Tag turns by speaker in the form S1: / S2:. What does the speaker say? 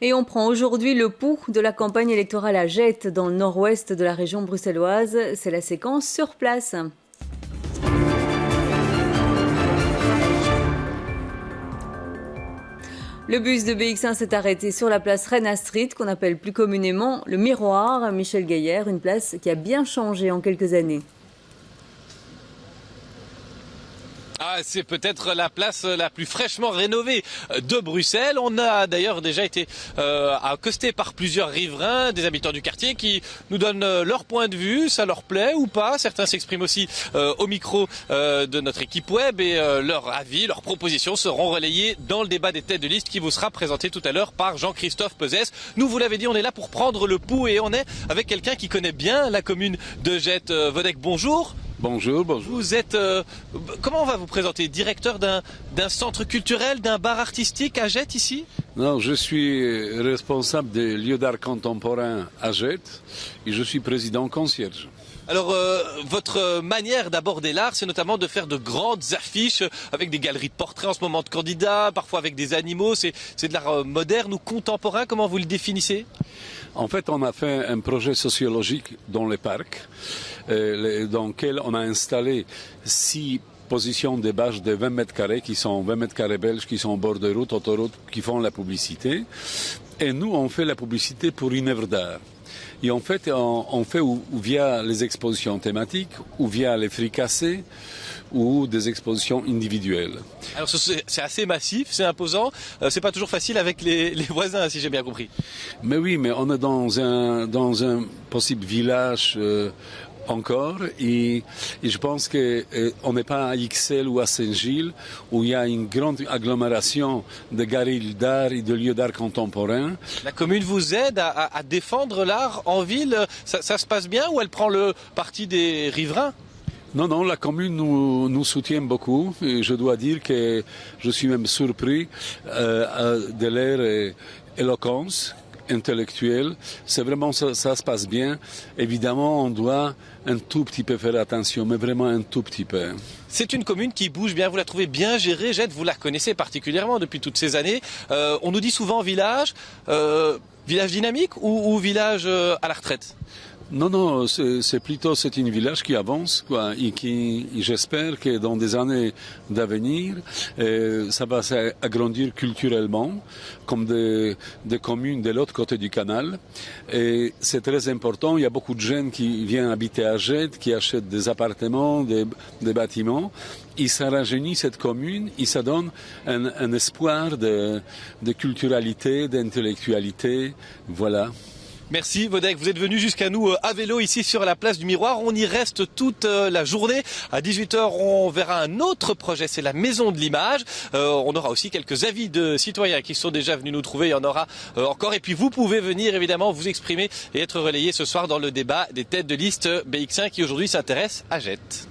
S1: Et on prend aujourd'hui le pouls de la campagne électorale à Jette, dans le nord-ouest de la région bruxelloise. C'est la séquence sur place. Le bus de BX1 s'est arrêté sur la place Reine-Astrid, qu'on appelle plus communément le Miroir. Michel Gaillère, une place qui a bien changé en quelques années.
S2: C'est peut-être la place la plus fraîchement rénovée de Bruxelles. On a d'ailleurs déjà été accosté par plusieurs riverains, des habitants du quartier qui nous donnent leur point de vue, ça leur plaît ou pas. Certains s'expriment aussi au micro de notre équipe web et leurs avis, leurs propositions seront relayées dans le débat des têtes de liste qui vous sera présenté tout à l'heure par Jean-Christophe Peuzès. Nous vous l'avez dit, on est là pour prendre le pouls et on est avec quelqu'un qui connaît bien la commune de Jette. Vodek, bonjour.
S3: Bonjour, bonjour.
S2: Vous êtes, comment on va vous présenter? Directeur d'un centre culturel, d'un bar artistique à Jette ici?
S3: Non, je suis responsable des lieux d'art contemporain à Jette et je suis président concierge.
S2: Alors, votre manière d'aborder l'art, c'est notamment de faire de grandes affiches avec des galeries de portraits en ce moment de candidats, parfois avec des animaux. C'est de l'art moderne ou contemporain, comment vous le définissez?
S3: En fait, on a fait un projet sociologique dans les parcs, dans lequel on a installé 6 positions de bâches de 20 mètres carrés, qui sont 20 mètres carrés belges, qui sont au bord de route, autoroute, qui font la publicité. Et nous, on fait la publicité pour une œuvre d'art. Et en fait, on fait ou via les expositions thématiques, ou via les fricassés, ou des expositions individuelles.
S2: Alors c'est assez massif, c'est imposant, c'est pas toujours facile avec les voisins, si j'ai bien compris.
S3: Mais oui, mais on est dans un possible village encore, et je pense qu'on n'est pas à Ixelles ou à Saint-Gilles, où il y a une grande agglomération de galeries d'art et de lieux d'art contemporain.
S2: La commune vous aide à défendre l'art en ville, ça se passe bien ou elle prend le parti des riverains?
S3: Non, la commune nous soutient beaucoup et je dois dire que je suis même surpris de leur éloquence intellectuelle. C'est vraiment ça se passe bien. Évidemment, on doit un tout petit peu faire attention, mais vraiment un tout petit peu.
S2: C'est une commune qui bouge bien, vous la trouvez bien gérée, Jette, vous la connaissez particulièrement depuis toutes ces années. On nous dit souvent village dynamique ou village à la retraite?
S3: Non, c'est plutôt une village qui avance, quoi, et j'espère que dans des années d'avenir, ça va s'agrandir culturellement, comme des communes de l'autre côté du canal. Et c'est très important. Il y a beaucoup de jeunes qui viennent habiter à Jette, qui achètent des appartements, des bâtiments. Et ça rajeunit cette commune et ça donne un espoir de culturalité, d'intellectualité. Voilà.
S2: Merci Vodek, vous êtes venu jusqu'à nous à vélo ici sur la place du Miroir. On y reste toute la journée. À 18 h, on verra un autre projet, c'est la Maison de l'Image. On aura aussi quelques avis de citoyens qui sont déjà venus nous trouver. Il y en aura encore. Et puis vous pouvez venir évidemment vous exprimer et être relayé ce soir dans le débat des têtes de liste BX1 qui aujourd'hui s'intéresse à Jette.